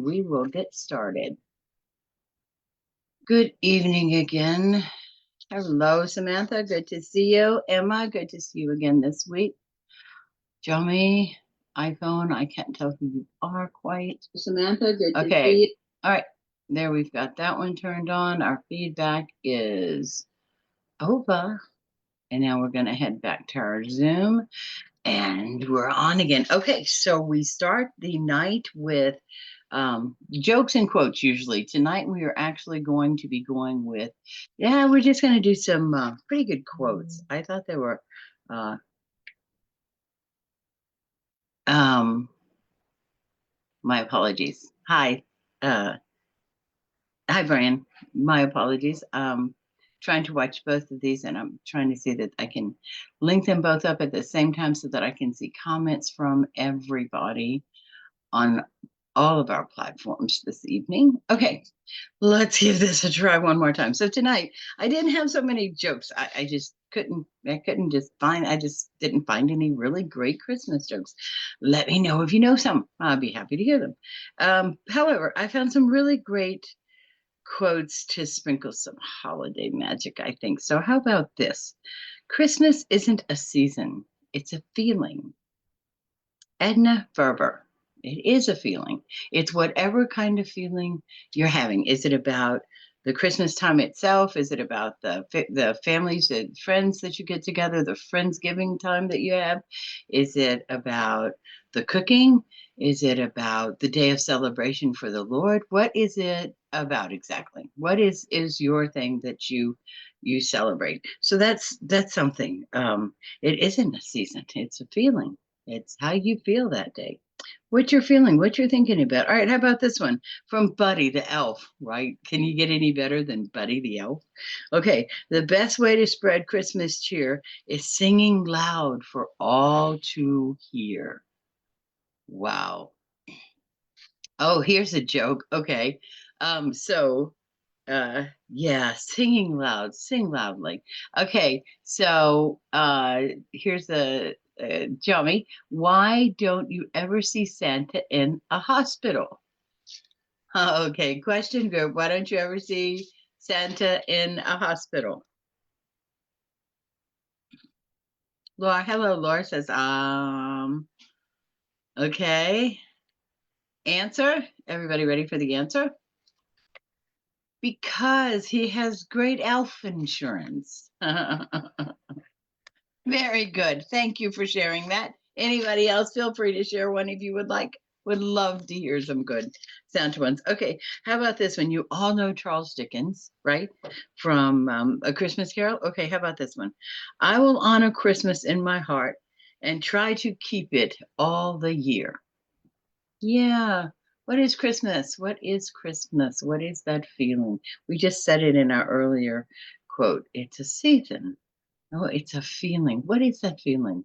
we will get started. Good evening again. Hello, Samantha. Good to see you. Emma, good to see you again this week. Johnny, iPhone, I can't tell who you are quite. Samantha, good to Okay. see you. All right. There, we've got that one turned on. Our feedback is over. And now we're going to head back to our Zoom. And we're on again. Okay, so we start the night with jokes and quotes usually. Tonight we are actually going to be going with, we're just going to do some pretty good quotes. I thought they were, my apologies. Hi, Brian. My apologies. Trying to watch both of these and I'm trying to see that I can link them both up at the same time so that I can see comments from everybody on all of our platforms this evening. Okay, let's give this a try one more time. So tonight, I didn't have so many jokes. I just couldn't, I just didn't find any really great Christmas jokes. Let me know if you know some. I'll be happy to hear them. However, I found some really great quotes to sprinkle some holiday magic, I think. So how about this? Christmas isn't a season, it's a feeling. Edna Ferber. It is a feeling. It's whatever kind of feeling you're having. Is it about the Christmas time itself? Is it about the families, the friends that you get together, the Friendsgiving time that you have? Is it about the cooking? Is it about the day of celebration for the Lord? What is it about exactly? What is your thing that you celebrate? So that's something. It isn't a season. It's a feeling. It's how you feel that day. What you're feeling, what you're thinking about. All right, how about this one from Buddy the Elf, right? Can you get any better than Buddy the Elf? Okay, the best way to spread Christmas cheer is singing loud for all to hear. Wow. Oh, here's a joke. Okay. Yeah, singing loud, sing loudly. Okay, so here's a Johnny. Why don't you ever see Santa in a hospital? Okay, question group. Why don't you ever see Santa in a hospital? Laura, hello, Laura says, okay. Answer. Everybody ready for the answer? Because he has great elf insurance. Very good. Thank you for sharing that. Anybody else, feel free to share one if you would like. Would love to hear some good Santa ones. Okay, how about this one? You all know Charles Dickens, right? From A Christmas Carol. Okay, how about this one? I will honor Christmas in my heart and try to keep it all the year. Yeah. What is Christmas? What is Christmas? What is that feeling? We just said it in our earlier quote. It's a season. Oh, it's a feeling. What is that feeling?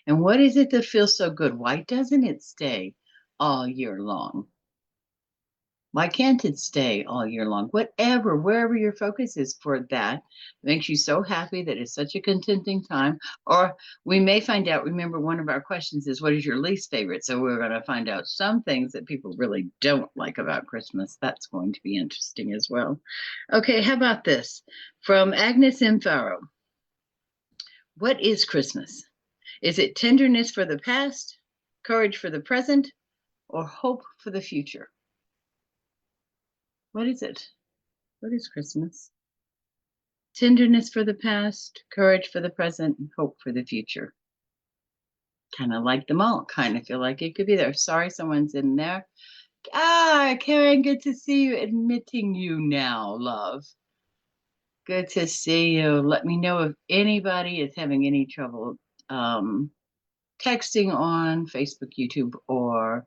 And what is it that feels so good? Why doesn't it stay all year long? Why can't it stay all year long? Whatever, wherever your focus is for that makes you so happy that it's such a contenting time. Or we may find out, remember, one of our questions is, what is your least favorite? So we're going to find out some things that people really don't like about Christmas. That's going to be interesting as well. Okay, how about this? From Agnes M. Farrow. What is Christmas? Is it tenderness for the past, courage for the present, or hope for the future? What is it? What is Christmas? Tenderness for the past, courage for the present, and hope for the future. Kind of like them all. Kind of feel like it could be there. Sorry, someone's in there. Karen, good to see you. Admitting you now, love. Good to see you. Let me know if anybody is having any trouble texting on Facebook, YouTube, or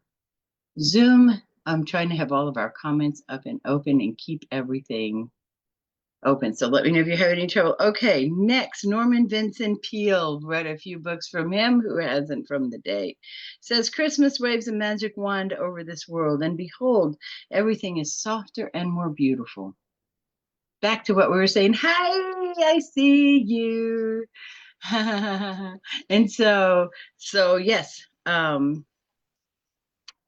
Zoom. I'm trying to have all of our comments up and open and keep everything open. So let me know if you have any trouble. Okay, next, Norman Vincent Peale. Read a few books from him. Who hasn't from the day? Says, Christmas waves a magic wand over this world, and behold, everything is softer and more beautiful. Back to what we were saying. Hi, I see you. And so yes,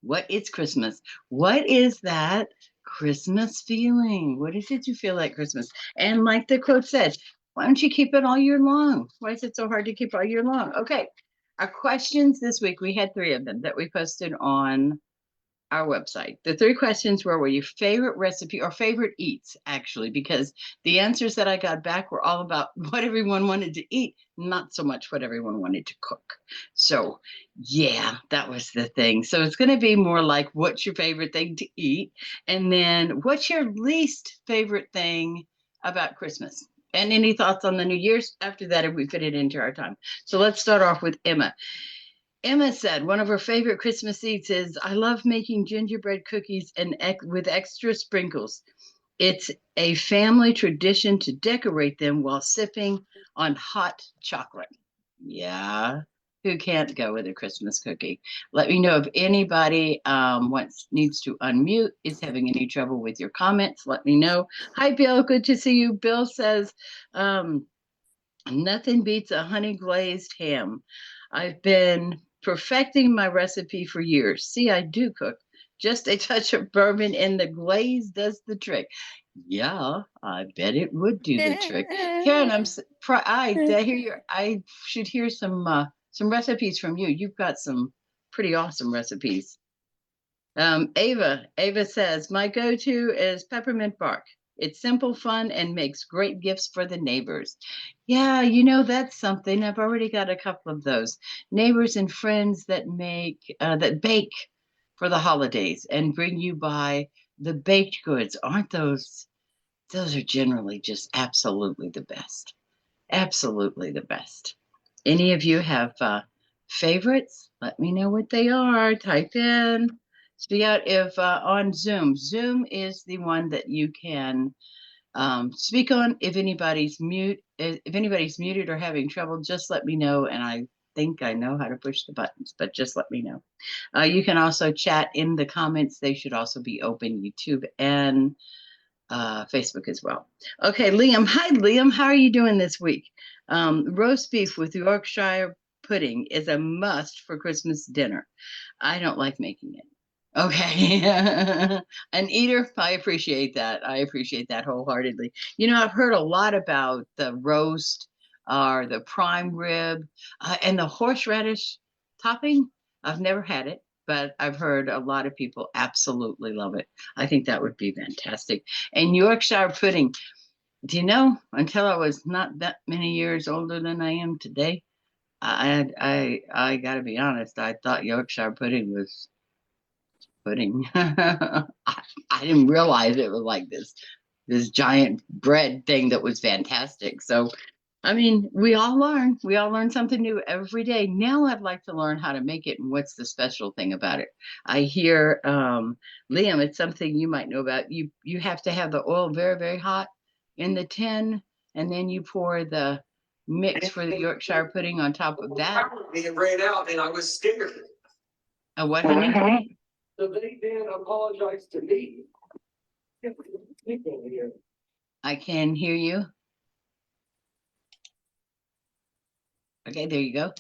What is Christmas? What is that Christmas feeling? What is it you feel like Christmas? And like the quote said, why don't you keep it all year long? Why is it so hard to keep all year long? Okay. Our questions this week, we had 3 of them that we posted on our website. The 3 questions were your favorite recipe or favorite eats, actually, because the answers that I got back were all about what everyone wanted to eat, not so much what everyone wanted to cook. So, yeah, that was the thing. So, it's going to be more like what's your favorite thing to eat? And then what's your least favorite thing about Christmas? And any thoughts on the New Year's after that if we fit it into our time? So, let's start off with Emma. Emma said one of her favorite Christmas eats is I love making gingerbread cookies and with extra sprinkles. It's a family tradition to decorate them while sipping on hot chocolate. Yeah, who can't go with a Christmas cookie? Let me know if anybody needs to unmute, is having any trouble with your comments. Let me know. Hi, Bill. Good to see you. Bill says, nothing beats a honey glazed ham. I've been perfecting my recipe for years. See, I do cook. Just a touch of bourbon in the glaze does the trick. Yeah, I bet it would do the trick. Karen, I should hear some recipes from you. You've got some pretty awesome recipes. Ava says, my go-to is peppermint bark. It's simple, fun, and makes great gifts for the neighbors. Yeah, that's something. I've already got a couple of those neighbors and friends that bake for the holidays and bring you by the baked goods. Aren't those are generally just absolutely the best. Absolutely the best. Any of you have favorites? Let me know what they are. Type in. Speak out if on Zoom. Zoom is the one that you can speak on. If anybody's muted or having trouble, just let me know. And I think I know how to push the buttons, but just let me know. You can also chat in the comments. They should also be open YouTube and Facebook as well. Okay, Liam. Hi, Liam. How are you doing this week? Roast beef with Yorkshire pudding is a must for Christmas dinner. I don't like making it. Okay. An eater, I appreciate that. I appreciate that wholeheartedly. I've heard a lot about the roast or the prime rib and the horseradish topping. I've never had it, but I've heard a lot of people absolutely love it. I think that would be fantastic. And Yorkshire pudding, do you know, until I was not that many years older than I am today, I got to be honest, I thought Yorkshire pudding was pudding. I didn't realize it was like this giant bread thing that was fantastic. So, I mean, we all learn something new every day. Now I'd like to learn how to make it and what's the special thing about it. I hear, Liam, it's something you might know about. You have to have the oil very, very hot in the tin, and then you pour the mix for the Yorkshire pudding on top of that. It ran out and I was scared. What, honey? So they then apologized to me. I can hear you. Okay, there you go.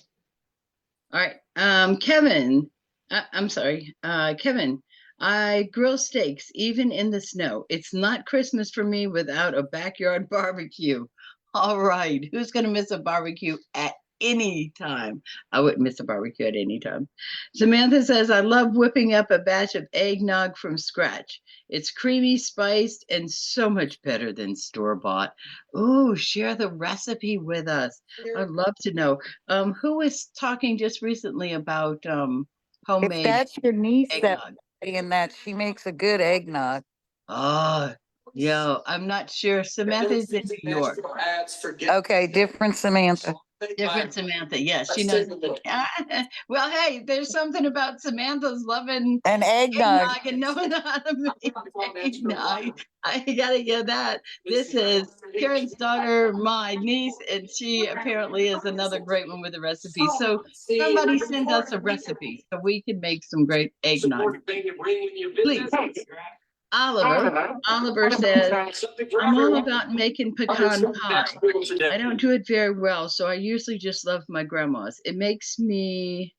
All right. Kevin, I'm sorry. Kevin, I grill steaks even in the snow. It's not Christmas for me without a backyard barbecue. All right. Who's going to miss a barbecue at any time? I wouldn't miss a barbecue at any time. Samantha says, I love whipping up a batch of eggnog from scratch. It's creamy, spiced, and so much better than store-bought. Oh, share the recipe with us. I'd love to know. Who was talking just recently about If homemade that's your niece that's eggnog? saying that, she makes a good eggnog. Oh, yo, I'm not sure. Samantha's in New York. Okay, different Samantha. Different Samantha. Yes, she knows. Well, hey, there's something about Samantha's loving An eggnog. eggnog and knowing how to make eggnog. I gotta get that. This is Karen's daughter, my niece, and she apparently is another great one with a recipe. So somebody send us a recipe so we can make some great eggnog. Please. Oliver says, I'm all about making pecan pie. I don't do it very well, so I usually just love my grandma's. It makes me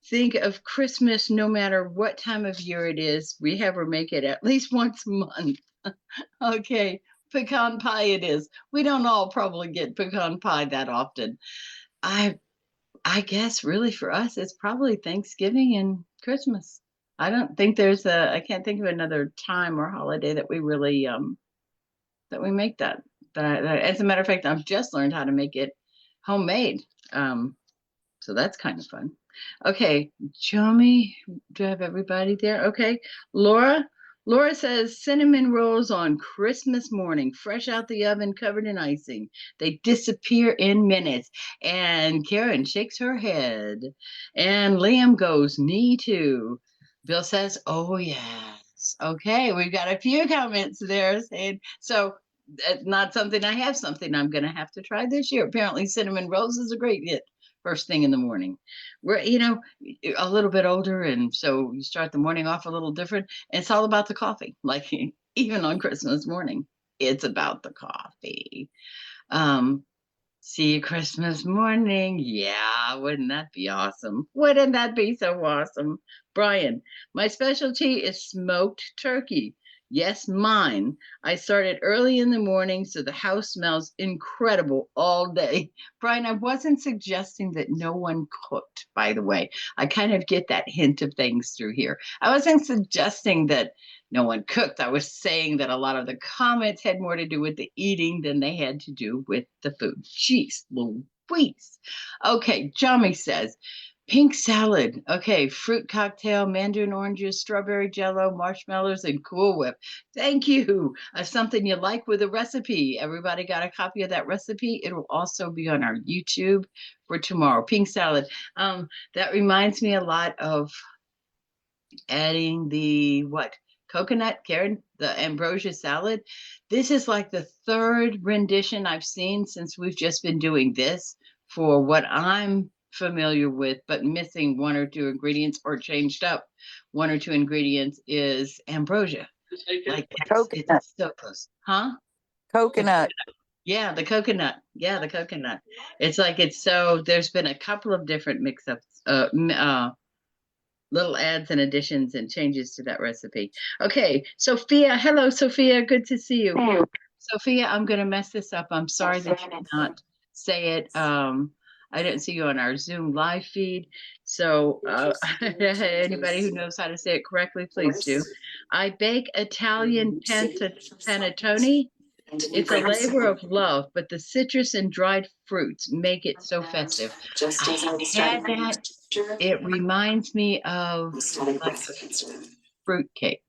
think of Christmas no matter what time of year it is. We have her make it at least once a month. Okay, pecan pie it is. We don't all probably get pecan pie that often. I I guess really for us it's probably Thanksgiving and Christmas. I don't think I can't think of another time or holiday that we really that we make that. As a matter of fact, I've just learned how to make it homemade. Um, so that's kind of fun. Okay, show me. Do I have everybody there? Okay, Laura. Laura says cinnamon rolls on Christmas morning, fresh out the oven, covered in icing. They disappear in minutes. And Karen shakes her head. And Liam goes, me too. Bill says, oh, yes. Okay, we've got a few comments there saying, so not something I have, something I'm going to have to try this year. Apparently, cinnamon rolls is a great hit first thing in the morning. We're, a little bit older, and so you start the morning off a little different. And it's all about the coffee. Like even on Christmas morning, it's about the coffee. Um, See you Christmas morning. Yeah, wouldn't that be awesome? Wouldn't that be so awesome? Brian, my specialty is smoked turkey. Yes, mine. I started early in the morning, so the house smells incredible all day. Brian, I wasn't suggesting that no one cooked, by the way. I kind of get that hint of things through here. I wasn't suggesting that no one cooked. I was saying that a lot of the comments had more to do with the eating than they had to do with the food. Jeez Louise. Okay, Jami says, pink salad. Okay, fruit cocktail, mandarin oranges, strawberry jello, marshmallows, and Cool Whip. Thank you. Something you like with a recipe. Everybody got a copy of that recipe. It will also be on our YouTube for tomorrow. Pink salad. That reminds me a lot of adding the what? Coconut, Karen, the ambrosia salad. This is like the third rendition I've seen since we've just been doing this for what I'm familiar with, but missing one or two ingredients or changed up one or two ingredients is ambrosia. Like Coconut. it's so close. Huh? Coconut. Yeah, the coconut. Yeah, the coconut. It's like it's so there's been a couple of different mix-ups, little adds and additions and changes to that recipe. Okay, Sophia. Hello, Sophia. Good to see you. Mm. Sophia, I'm going to mess this up. I'm sorry that you cannot say it. I didn't see you on our Zoom live feed. So, anybody who knows how to say it correctly, please do. I bake Italian panettone. It's a labor of love, but the citrus and dried fruits make it so festive. I had that. It reminds me of like a fruit cake,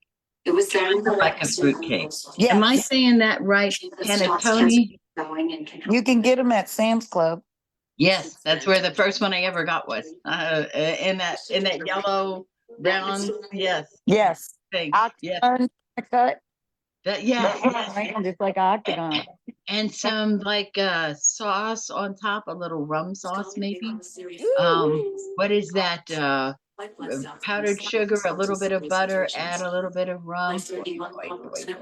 like a fruit cake. Am I Yes, saying that right? Panettone? you can get them at Sam's Club. Yes, that's where the first one I ever got was. In that yellow round, yes, Yes. thing. Yeah, Octagon cut. that yes, yes. Round, just like octagon. And some like sauce on top, a little rum sauce maybe. What is that? Powdered sugar, a little bit of butter, add a little bit of rum. Boy, boy, boy, boy.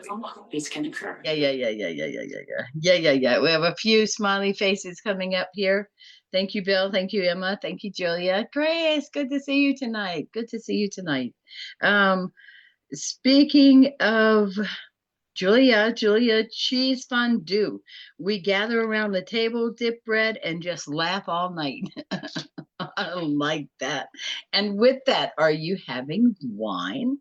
Yeah, yeah, yeah, yeah, yeah, yeah, yeah, yeah, yeah, yeah, yeah. We have a few smiley faces coming up here. Thank you, Bill. Thank you, Emma. Thank you, Julia. Grace, good to see you tonight. Good to see you tonight. Um, Speaking of Julia, cheese fondue. We gather around the table, dip bread, and just laugh all night. I like that. And with that, are you having wine?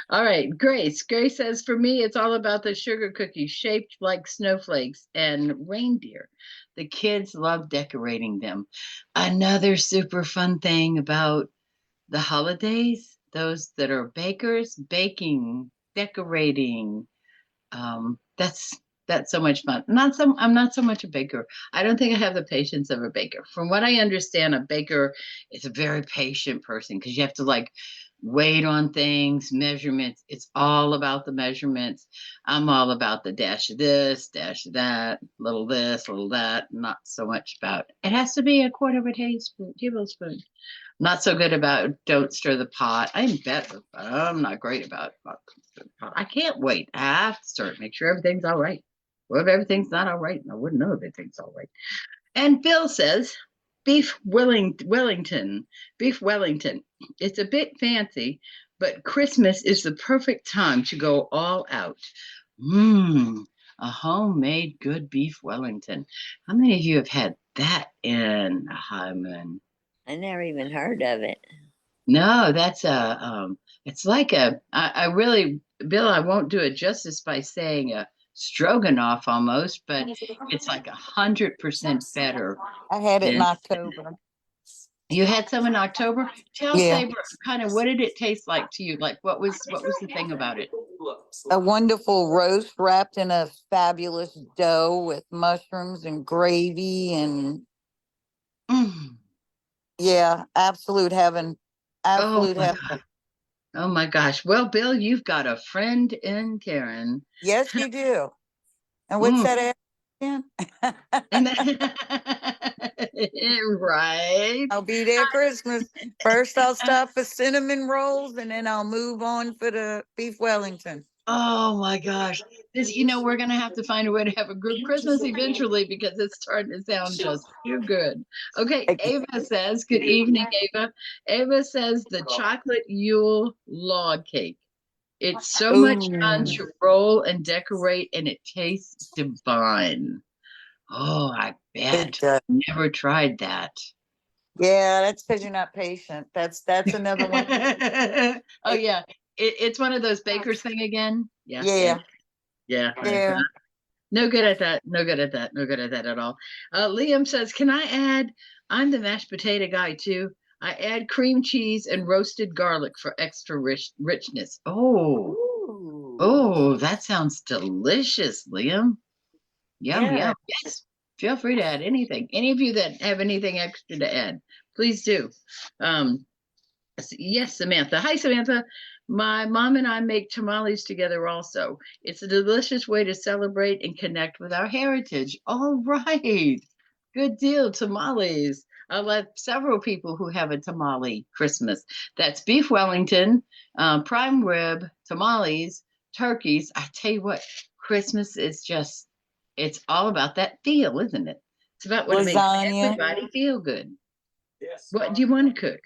All right, Grace. Grace says, for me, it's all about the sugar cookies shaped like snowflakes and reindeer. The kids love decorating them. Another super fun thing about the holidays, those that are bakers, baking, decorating, that's so much fun. I'm not so much a baker. I don't think I have the patience of a baker. From what I understand, a baker is a very patient person because you have to like wait on things, measurements. It's all about the measurements. I'm all about the dash of this, dash of that, little this, little that. Not so much about it has to be a quarter of a tablespoon. Not so good about don't stir the pot. I'm better, but I'm not great about stir the pot. I can't wait. I have to stir it, make sure everything's all right. Well, if everything's not all right, I wouldn't know if everything's all right. And Bill says, Wellington. Beef Wellington. It's a bit fancy, but Christmas is the perfect time to go all out. Mmm, a homemade good beef Wellington. How many of you have had that in a high moon? I never even heard of it. No, that's it's like I really, Bill, I won't do it justice by saying a stroganoff almost, but it's like 100% better I had it in than. October. You had some in October. Tell Yeah. Saber kind of what did it taste like to you? Like what was the thing about it? A wonderful roast wrapped in a fabulous dough with mushrooms and gravy and Mm. yeah, absolute heaven. Oh Absolute my heaven. God. Oh my gosh. Well, Bill, you've got a friend in Karen. Yes, you do. And what's Mm. that again? And right. I'll be there Christmas. First, I'll stop for cinnamon rolls and then I'll move on for the beef Wellington. Oh my gosh. We're gonna have to find a way to have a group Christmas eventually because it's starting to sound just too good. Okay, Ava says, good evening, Ava. Ava says the chocolate Yule log cake. It's so much fun Ooh, to roll and decorate, and it tastes divine. Oh, I it bet. does. Never tried that. Yeah, that's because you're not patient. That's another one. Oh yeah, it's one of those bakers thing again. Yeah, yeah, Yeah, yeah. yeah. No good at that. No good at that. No good at that at all. Liam says, "Can I add? I'm the mashed potato guy too. I add cream cheese and roasted garlic for extra richness. Oh, Ooh. oh, that sounds delicious, Liam. Yum Yeah. yum. Yes. Feel free to add anything. Any of you that have anything extra to add, please do. Um, Yes, Samantha. Hi, Samantha. My mom and I make tamales together also. It's a delicious way to celebrate and connect with our heritage. All right. Good deal. Tamales. I've let several people who have a tamale Christmas. That's beef Wellington, prime rib, tamales, turkeys. I tell you what, Christmas is just, it's all about that feel, isn't it? It's about what makes Lasagna. everybody feel good. Yes. What do you want to cook?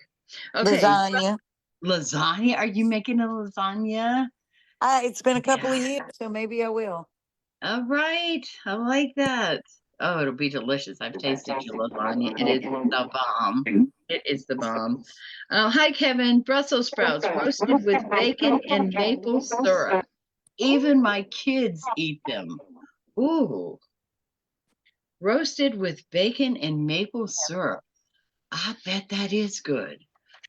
Okay, Lasagna. lasagna? Are you making a lasagna? It's been a couple of Yeah. years, so maybe I will. All right. I like that. Oh, it'll be delicious. I've tasted your lasagna. It is the bomb. It is the bomb. Hi, Kevin. Brussels sprouts roasted with bacon and maple syrup. Even my kids eat them. Ooh, roasted with bacon and maple syrup. I bet that is good.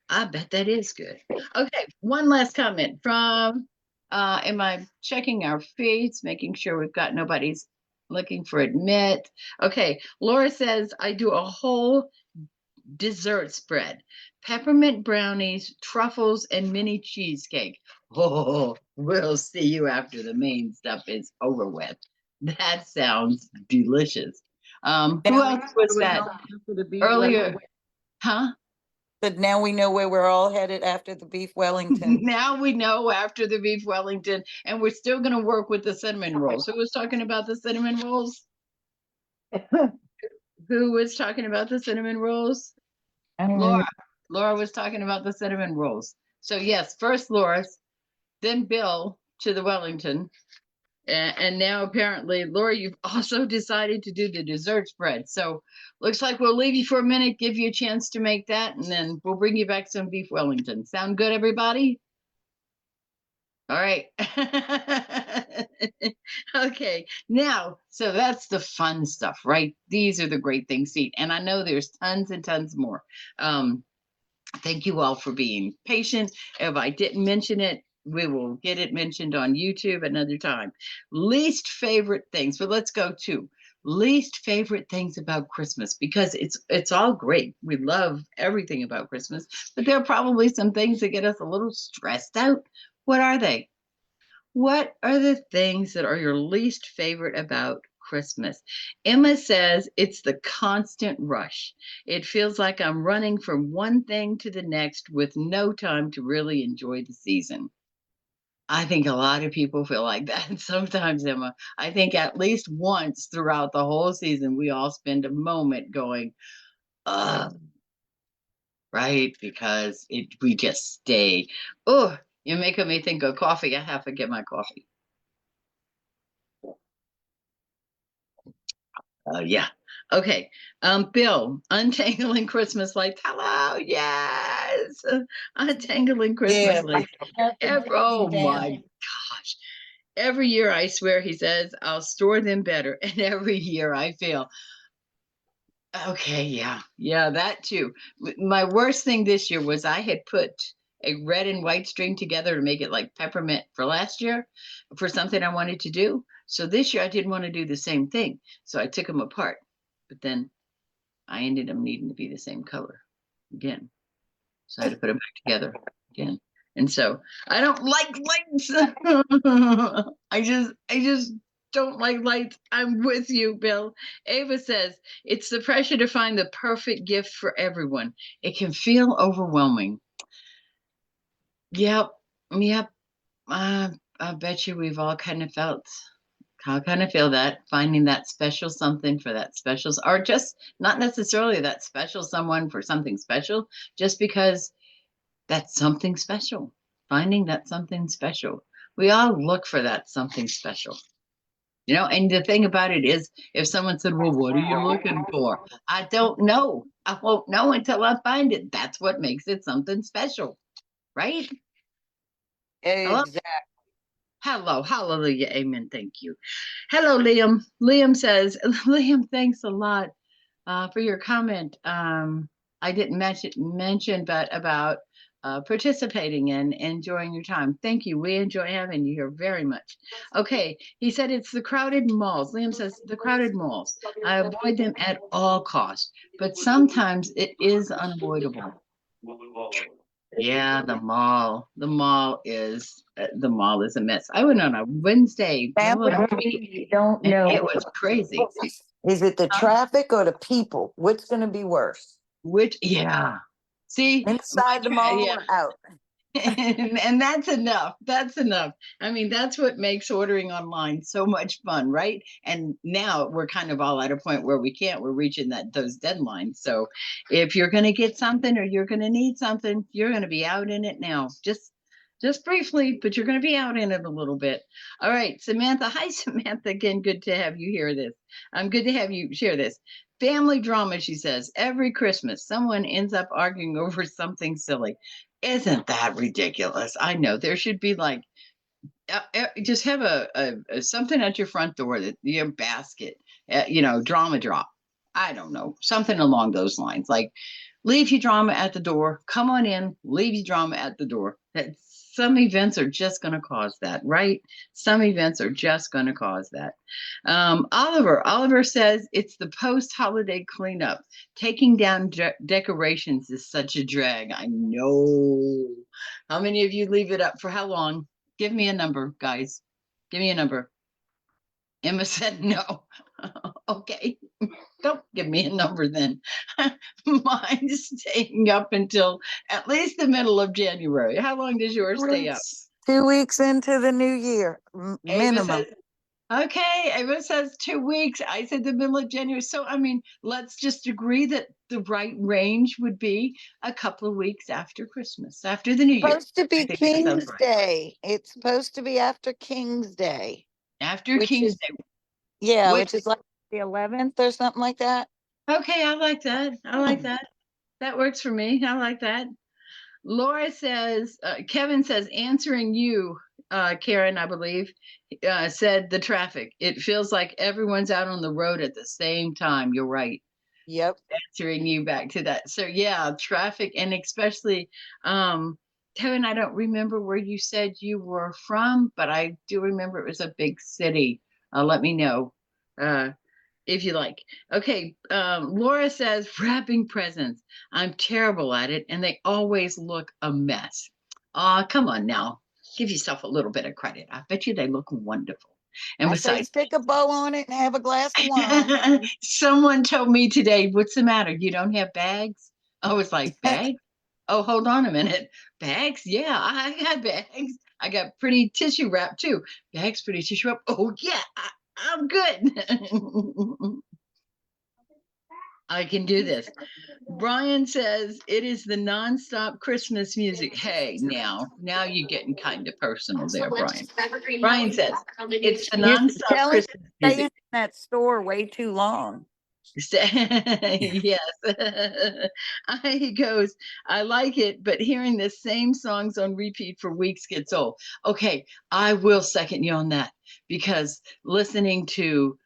I bet that is good. Okay, one last comment from am I checking our feeds, making sure we've got nobody's looking for admit. Okay, Laura says I do a whole dessert spread. Peppermint brownies, truffles, and mini cheesecake. Oh, we'll see you after the main stuff is over with. That sounds delicious. Who Now else was we that know after the beef earlier? Wellington. Huh? But now we know where we're all headed after the beef Wellington. Now we know after the beef Wellington, and we're still going to work with the cinnamon rolls. Who was talking about the cinnamon rolls? Who was talking about the cinnamon rolls? Laura. Laura was talking about the cinnamon rolls. So yes, first Laura's, then Bill to the Wellington, and now apparently Laura, you've also decided to do the dessert spread. So looks like we'll leave you for a minute, give you a chance to make that, and then we'll bring you back some beef Wellington. Sound good, everybody? All right. Okay. Now, so that's the fun stuff, right? These are the great things to eat. And I know there's tons and tons more. Um, Thank you all for being patient. If I didn't mention it, we will get it mentioned on YouTube another time. Least favorite things, but let's go to least favorite things about Christmas because it's all great. We love everything about Christmas, but there are probably some things that get us a little stressed out. What are they? What are the things that are your least favorite about Christmas? Emma says it's the constant rush. It feels like I'm running from one thing to the next with no time to really enjoy the season. I think a lot of people feel like that sometimes, Emma. I think at least once throughout the whole season, we all spend a moment going, Right? Because we just stay. Oh, you're making me think of coffee. I have to get my coffee. Yeah. Okay. Bill, untangling Christmas lights. Hello. Yes. Untangling Christmas Yeah. lights. Oh my gosh. Every year I swear he says I'll store them better. And every year I fail. Okay, yeah. Yeah, that too. My worst thing this year was I had put a red and white string together to make it like peppermint for last year for something I wanted to do. So this year I didn't want to do the same thing. So I took them apart. But then I ended up needing to be the same color again. So I had to put them back together again. And so I don't like lights. I just don't like lights. I'm with you, Bill. Ava says it's the pressure to find the perfect gift for everyone. It can feel overwhelming. Yep. Yep. I bet you we've all kind of felt how kind of feel that finding that special something for that special, or just not necessarily that special someone for something special, just because that's something special. Finding that something special. We all look for that something special. And the thing about it is, if someone said, well, what are you looking for? I don't know. I won't know until I find it. That's what makes it something special, right? Hello? Exactly. Hello. Hallelujah. Amen. Thank you. Hello, Liam. Liam says, Liam, thanks a lot for your comment. I didn't mention, but about participating and enjoying your time. Thank you. We enjoy having you here very much. Okay, he said it's the crowded malls. Liam says the crowded malls. I avoid them at all costs, but sometimes it is unavoidable. Yeah, the mall is a mess. I went on a Wednesday, middle of the week, You don't and know. it was crazy. Is it the traffic or the people? What's going to be worse? Yeah. See, Inside the mall yeah. or out? And that's enough. That's enough. I mean, that's what makes ordering online so much fun, right? And now we're kind of all at a point where we're reaching those deadlines. So if you're going to get something or you're going to need something, you're going to be out in it now. Just briefly, but you're going to be out in it a little bit. All right, Samantha. Hi, Samantha. Again, good to have you hear this. Good to have you share this. Family drama, she says. Every Christmas, someone ends up arguing over something silly. Isn't that ridiculous? I know there should be like just have a something at your front door, that your basket, drama drop. I don't know, something along those lines. Like, leave your drama at the door. Come on in. Leave your drama at the door. That some events are just going to cause that, right? Some events are just going to cause that. Oliver says it's the post-holiday cleanup. Taking down decorations is such a drag. I know. How many of you leave it up for how long? Give me a number, guys. Give me a number. Emma said no. Okay. Don't give me a number then. Mine's staying up until at least the middle of January. How long does yours stay up? 2 weeks into the new year, Ava minimum. says, okay. Ava says 2 weeks. I said the middle of January. So, I mean, let's just agree that the right range would be a couple of weeks after Christmas, after the New Year. Supposed to I be think that sounds King's right. Day. It's supposed to be after King's Day, After which King's is Day, which, which is like the 11th or something like that. okay, I like that. I like that. That works for me. I like that. Laura says, Kevin says, answering you, Karen, I believe, said the traffic. It feels like everyone's out on the road at the same time. You're right. Yep. Answering you back to that. So yeah, traffic, and especially, Kevin, I don't remember where you said you were from, but I do remember it was a big city. Let me know. If you like. Okay, Laura says wrapping presents. I'm terrible at it, and they always look a mess. Come on now, give yourself a little bit of credit. I bet you they look wonderful. And I say besides, stick a bow on it and have a glass of wine. someone told me today, "What's the matter? You don't have bags?" I was like, "Bags? Oh, hold on a minute. Bags? Yeah, I got bags. I got pretty tissue wrap too. Bags, pretty tissue wrap. Oh yeah, I'm good." I can do this. Brian says it is the nonstop Christmas music. Hey, now you're getting kind of personal there, Brian. Brian says it's the You nonstop tell him Christmas staying music. in that store way too long. Yes. He goes, I like it, but hearing the same songs on repeat for weeks gets old. Okay, I will second you on that because listening to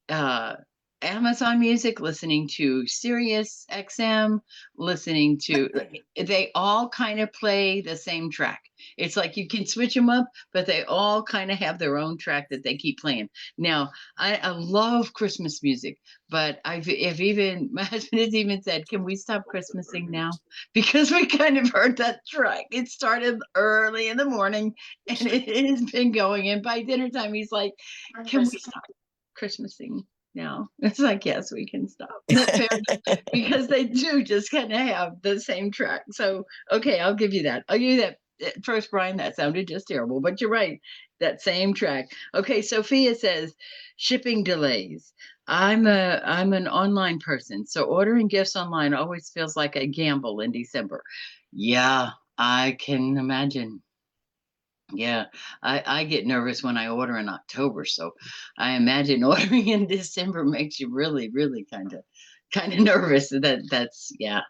uh, Amazon Music, listening to Sirius XM, listening to, they all kind of play the same track. It's like you can switch them up, but they all kind of have their own track that they keep playing. Now, I love Christmas music, but I've even, my husband has even said, can we stop Christmasing now? Because we kind of heard that track. It started early in the morning and it has been going. And by dinner time, he's like, can we stop Christmasing now? It's like, yes, we can stop. Fair enough, because they do just kind of have the same track. So, okay, I'll give you that. I'll give you that. At first, Brian, that sounded just terrible, but you're right. That same track. Okay, Sophia says shipping delays. I'm an online person, so ordering gifts online always feels like a gamble in December. Yeah, I can imagine. Yeah, I get nervous when I order in October, so I imagine ordering in December makes you really, really kind of nervous. That's yeah,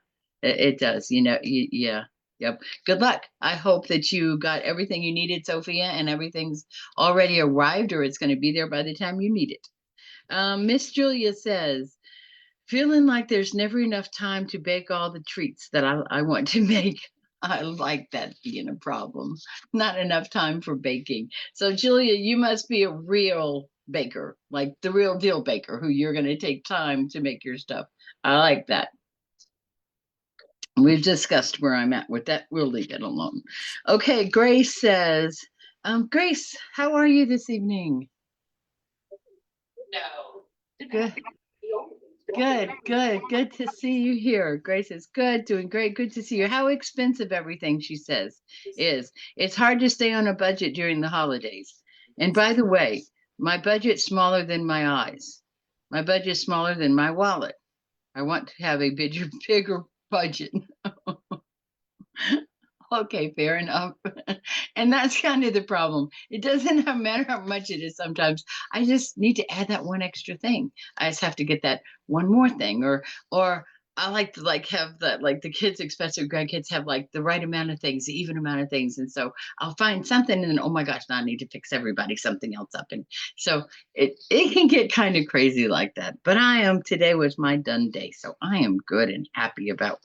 it does. Yeah, yep. Good luck. I hope that you got everything you needed, Sophia, and everything's already arrived, or it's going to be there by the time you need it. Miss Julia says, feeling like there's never enough time to bake all the treats that I want to make. I like that being a problem. Not enough time for baking. So, Julia, you must be a real baker, like the real deal baker, who you're going to take time to make your stuff. I like that. We've discussed where I'm at with that. We'll leave it alone. Okay, Grace says, Grace, how are you this evening? Good. Good to see you here. Grace is good, doing great. Good to see you. How expensive everything, she says, is. It's hard to stay on a budget during the holidays. And by the way, my budget's smaller than my eyes. My budget's smaller than my wallet. I want to have a bigger budget. Okay, fair enough. And that's kind of the problem. It doesn't matter how much it is sometimes. I just need to add that one extra thing. I just have to get that one more thing. Or I like to have that, like the kids, especially grandkids, have like the right amount of things, the even amount of things. And so I'll find something and then, oh my gosh, now I need to fix everybody something else up. And so it can get kind of crazy like that. But today was my done day. So I am good and happy about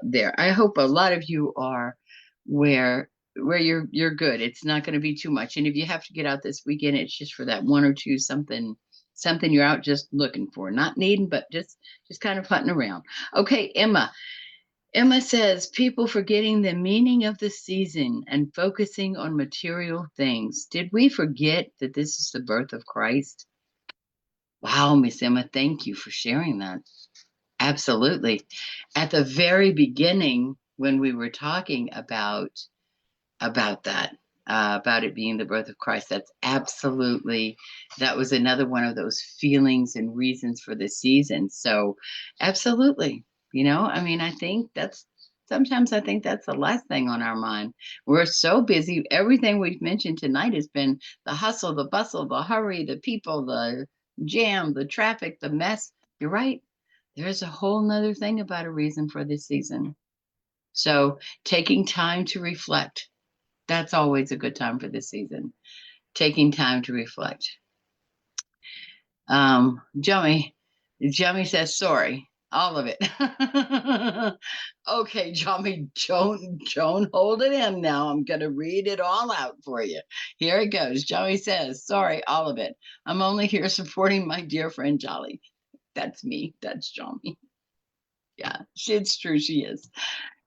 there. I hope a lot of you are where you're good. It's not going to be too much. And if you have to get out this weekend, it's just for that one or two something you're out just looking for, not needing, but just kind of hunting around. Okay, Emma. Emma says people forgetting the meaning of the season and focusing on material things. Did we forget that this is the birth of Christ? Wow, Miss Emma, thank you for sharing that. Absolutely. At the very beginning, when we were talking about that, about it being the birth of Christ, that was another one of those feelings and reasons for the season. So, absolutely. I mean, sometimes I think that's the last thing on our mind. We're so busy. Everything we've mentioned tonight has been the hustle, the bustle, the hurry, the people, the jam, the traffic, the mess. You're right. There's a whole nother thing about a reason for this season. So taking time to reflect, that's always a good time for this season. Taking time to reflect. Jummy says sorry, all of it. Okay, Jummy, Joan, hold it in now. I'm gonna read it all out for you. Here it goes. Jummy says, sorry, all of it. I'm only here supporting my dear friend Jolly. That's me. That's Jummy. Yeah, it's true. She is.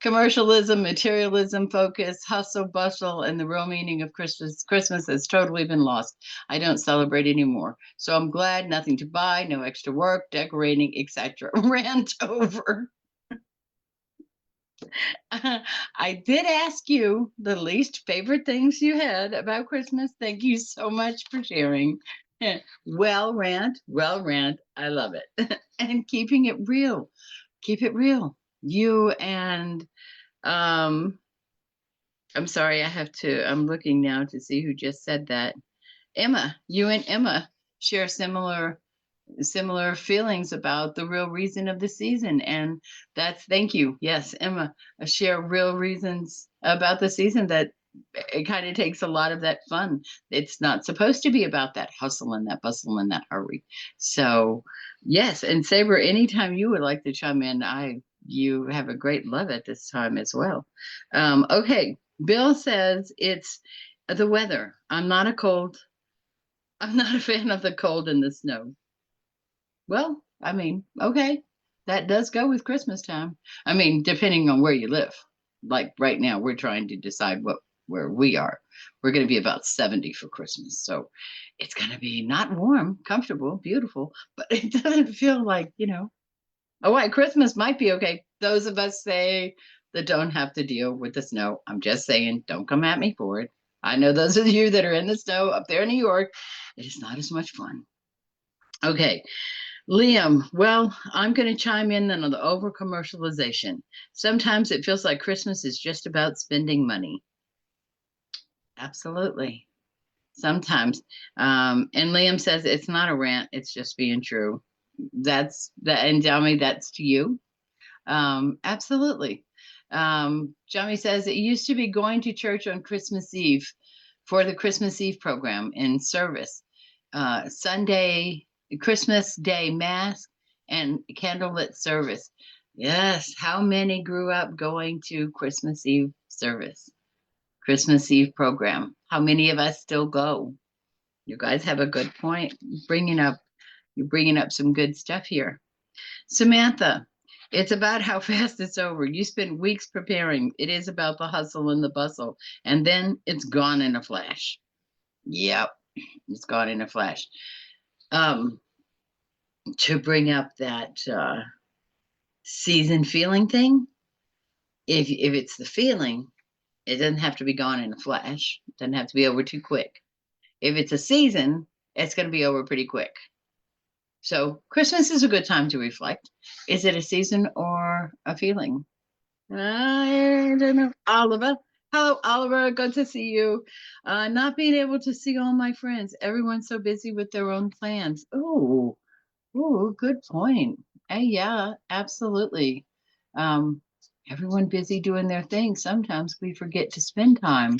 Commercialism, materialism, focus, hustle, bustle, and the real meaning of Christmas has totally been lost. I don't celebrate anymore. So I'm glad, nothing to buy, no extra work, decorating, etc. Rant over. I did ask you the least favorite things you had about Christmas. Thank you so much for sharing. Well, rant. I love it. And keeping it real. Keep it real. You and um I'm sorry, I'm looking now to see who just said that. Emma, you and Emma share similar feelings about the real reason of the season. And that's, thank you. Yes, Emma, share real reasons about the season that it kind of takes a lot of that fun. It's not supposed to be about that hustle and that bustle and that hurry. So, yes, and Saber, anytime you would like to chime in, you have a great love at this time as well. Okay, Bill says it's the weather. I'm not a fan of the cold and the snow. Well, I mean, okay, that does go with Christmas time. I mean, depending on where you live. Like right now, we're trying to decide where we are. We're going to be about 70 for Christmas. So it's going to be not warm, comfortable, beautiful, but it doesn't feel like, oh, why Christmas might be okay. Those of us say that don't have to deal with the snow. I'm just saying, don't come at me for it. I know those of you that are in the snow up there in New York, it is not as much fun. Okay, Liam, well, I'm going to chime in then on the over commercialization. Sometimes it feels like Christmas is just about spending money. Absolutely. Sometimes. And Liam says it's not a rant, it's just being true. That's that. And Jami, that's to you. Absolutely. Jami says it used to be going to church on Christmas Eve for the Christmas Eve program in service. Sunday, Christmas Day Mass, and candlelit service. Yes, how many grew up going to Christmas Eve service, Christmas Eve program? How many of us still go? You guys have a good point. You're bringing up some good stuff here. Samantha, it's about how fast it's over. You spend weeks preparing. It is about the hustle and the bustle, and then it's gone in a flash. Yep, it's gone in a flash. Um, to bring up that season feeling thing, if it's the feeling, it doesn't have to be gone in a flash. It doesn't have to be over too quick. If it's a season, it's going to be over pretty quick. So Christmas is a good time to reflect. Is it a season or a feeling? I don't know. Oliver. Hello, Oliver. Good to see you. Not being able to see all my friends. Everyone's so busy with their own plans. Ooh, good point. Yeah, absolutely. Um, Everyone busy doing their thing. Sometimes we forget to spend time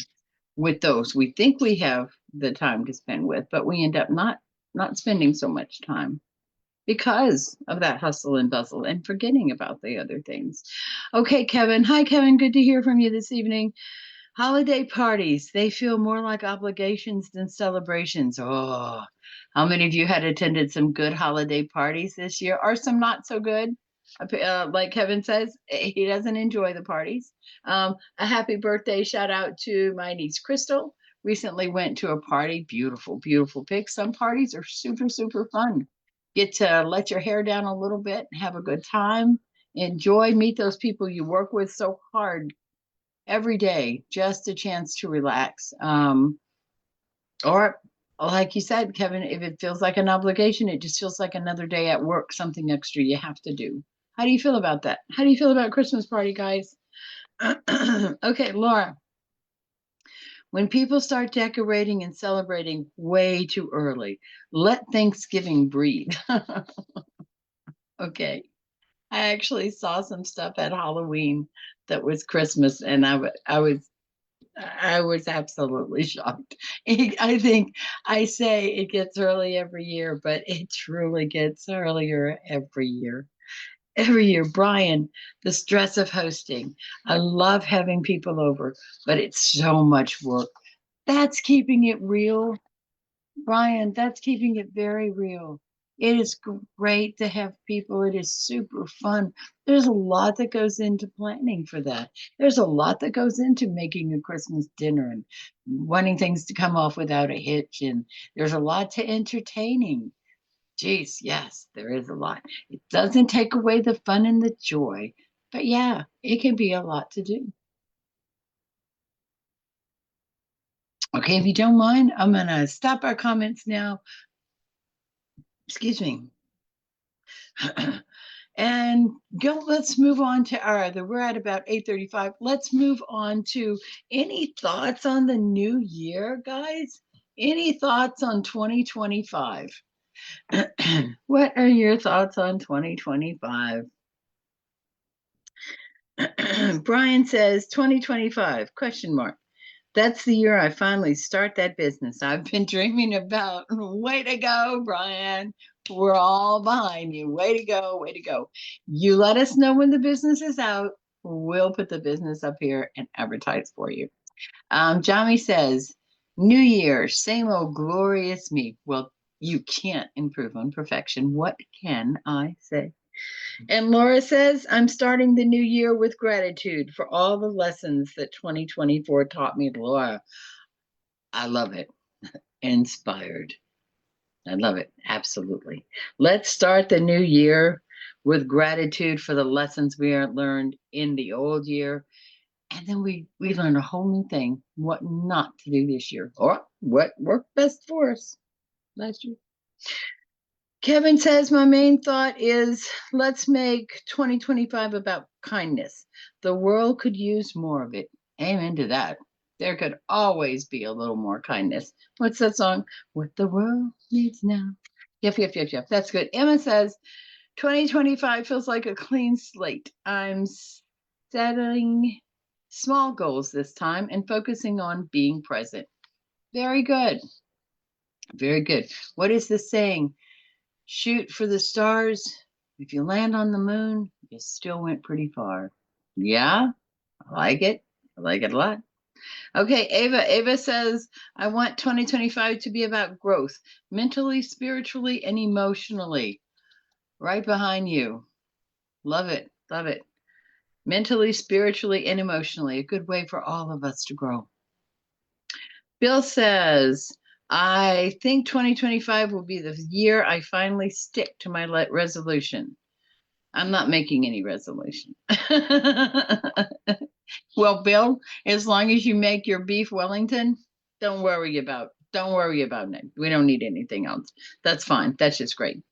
with those we think we have the time to spend with, but we end up not spending so much time because of that hustle and bustle and forgetting about the other things. Okay, Kevin. Hi, Kevin. Good to hear from you this evening. Holiday parties, they feel more like obligations than celebrations. Oh, how many of you had attended some good holiday parties this year or some not so good? Like Kevin says, he doesn't enjoy the parties. A happy birthday shout out to my niece Crystal. Recently went to a party. Beautiful, beautiful pic. Some parties are super, super fun. Get to let your hair down a little bit, have a good time, enjoy, meet those people you work with so hard every day, just a chance to relax. Or like you said, Kevin, if it feels like an obligation, it just feels like another day at work, something extra you have to do. How do you feel about that? How do you feel about Christmas party, guys? Okay, Laura, when people start decorating and celebrating way too early, let Thanksgiving breathe. Okay. I actually saw some stuff at Halloween that was Christmas, and I was absolutely shocked. I think I say it gets early every year, but it truly gets earlier every year. Every year, Brian, the stress of hosting. I love having people over, but it's so much work. That's keeping it real. Brian, that's keeping it very real. It is great to have people. It is super fun. There's a lot that goes into planning for that. There's a lot that goes into making a Christmas dinner and wanting things to come off without a hitch. And there's a lot to entertaining. Geez, yes, there is a lot. It doesn't take away the fun and the joy, but yeah, it can be a lot to do. Okay, if you don't mind, I'm going to stop our comments now. Excuse me. And let's move on to we're at about 8:35. Let's move on to any thoughts on the new year, guys? Any thoughts on 2025? What are your thoughts on 2025? Brian says 2025 question mark. That's the year I finally start that business I've been dreaming about. Way to go, Brian. We're all behind you. Way to go. Way to go. You let us know when the business is out. We'll put the business up here and advertise for you. Johnny says, New Year, same old glorious me. Well, you can't improve on perfection. What can I say? And Laura says, I'm starting the new year with gratitude for all the lessons that 2024 taught me. Laura, I love it. Inspired. I love it. Absolutely. Let's start the new year with gratitude for the lessons we learned in the old year. And then we learned a whole new thing, what not to do this year or what worked best for us last year. Kevin says, my main thought is let's make 2025 about kindness. The world could use more of it. Amen to that. There could always be a little more kindness. What's that song? What the world needs now. Yep. That's good. Emma says, 2025 feels like a clean slate. I'm setting small goals this time and focusing on being present. Very good. Very good. What is this saying? Shoot for the stars. If you land on the moon, you still went pretty far. Yeah, I like it. I like it a lot. Okay, Ava. Ava says, I want 2025 to be about growth, mentally, spiritually, and emotionally. Right behind you. Love it. Love it. Mentally, spiritually, and emotionally. A good way for all of us to grow. Bill says, I think 2025 will be the year I finally stick to my resolution. I'm not making any resolution. Well, Bill, as long as you make your beef Wellington, don't worry about it. We don't need anything else. That's fine. That's just great.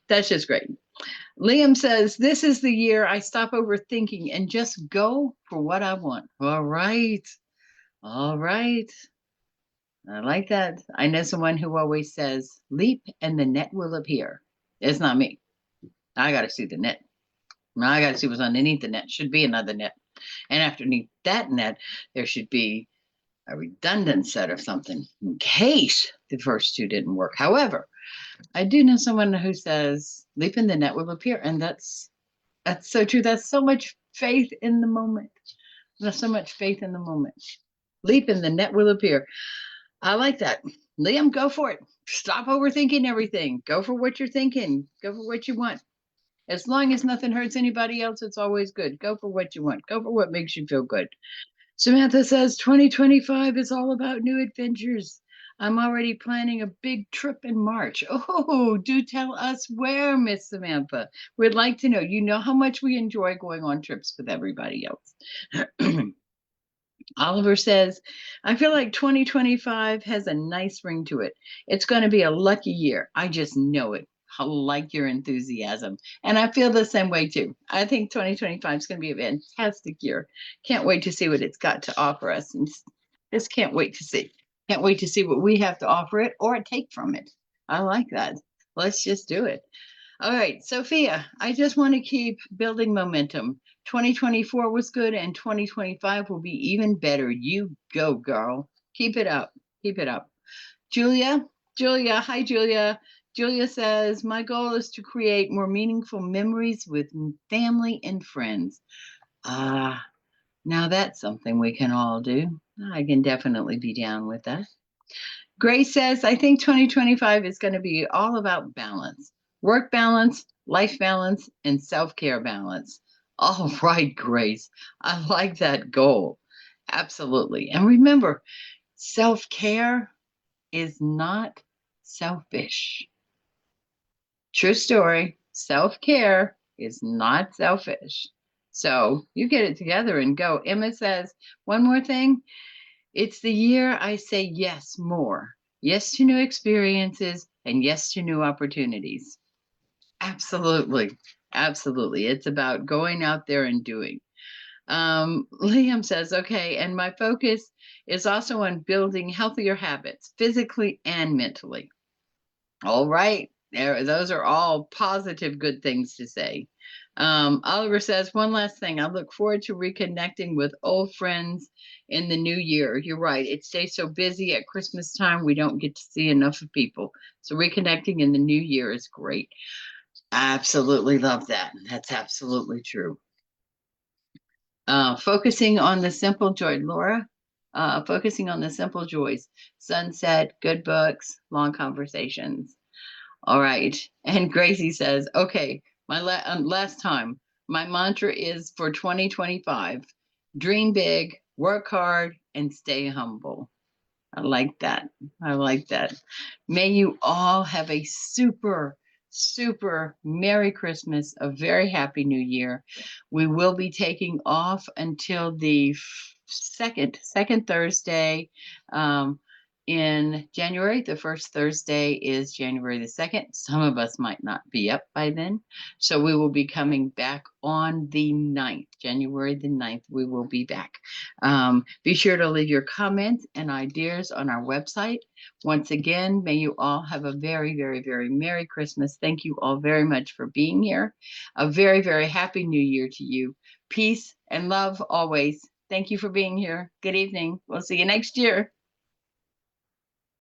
That's just great. Liam says, this is the year I stop overthinking and just go for what I want. All right. All right. I like that. I know someone who always says, leap and the net will appear. It's not me. I got to see the net. I got to see what's underneath the net. Should be another net. And underneath that net, there should be a redundant set of something in case the first two didn't work. However, I do know someone who says, leap in the net will appear. And that's so true. That's so much faith in the moment. There's so much faith in the moment. Leap and the net will appear. I like that. Liam, go for it. Stop overthinking everything. Go for what you're thinking. Go for what you want. As long as nothing hurts anybody else, it's always good. Go for what you want. Go for what makes you feel good. Samantha says 2025 is all about new adventures. I'm already planning a big trip in March. Oh, do tell us where, Miss Samantha. We'd like to know. You know how much we enjoy going on trips with everybody else. Oliver says, I feel like 2025 has a nice ring to it. It's going to be a lucky year. I just know it. I like your enthusiasm. And I feel the same way too. I think 2025 is going to be a fantastic year. Can't wait to see what it's got to offer us. And just can't wait to see. Can't wait to see what we have to offer it or take from it. I like that. Let's just do it. All right, Sophia, I just want to keep building momentum. 2024 was good and 2025 will be even better. You go, girl. Keep it up. Keep it up. Julia, hi, Julia. Julia says, my goal is to create more meaningful memories with family and friends. Now that's something we can all do. I can definitely be down with that. Grace says, I think 2025 is going to be all about balance, work balance, life balance, and self-care balance. All right, Grace. I like that goal. Absolutely. And remember, self-care is not selfish. True story. Self-care is not selfish. So you get it together and go. Emma says, one more thing. It's the year I say yes more. Yes to new experiences and yes to new opportunities. Absolutely. Absolutely. It's about going out there and doing. Liam says, okay, and my focus is also on building healthier habits, physically and mentally. All right. Those are all positive, good things to say. Oliver says, one last thing. I look forward to reconnecting with old friends in the new year. You're right. It stays so busy at Christmas time, we don't get to see enough of people. So reconnecting in the new year is great. Absolutely love that. That's absolutely true. Focusing on the simple joy, Laura. Focusing on the simple joys, sunset, good books, long conversations. All right. And Gracie says, okay, my last time, my mantra is for 2025, dream big, work hard, and stay humble. I like that. I like that. May you all have a super, super Merry Christmas, a very Happy New Year. We will be taking off until the second Thursday in January. The first Thursday is January the 2nd. Some of us might not be up by then. So we will be coming back on the 9th, January the 9th. We will be back. Be sure to leave your comments and ideas on our website. Once again, may you all have a very, very, very Merry Christmas. Thank you all very much for being here. A very, very Happy New Year to you. Peace and love always. Thank you for being here. Good evening. We'll see you next year.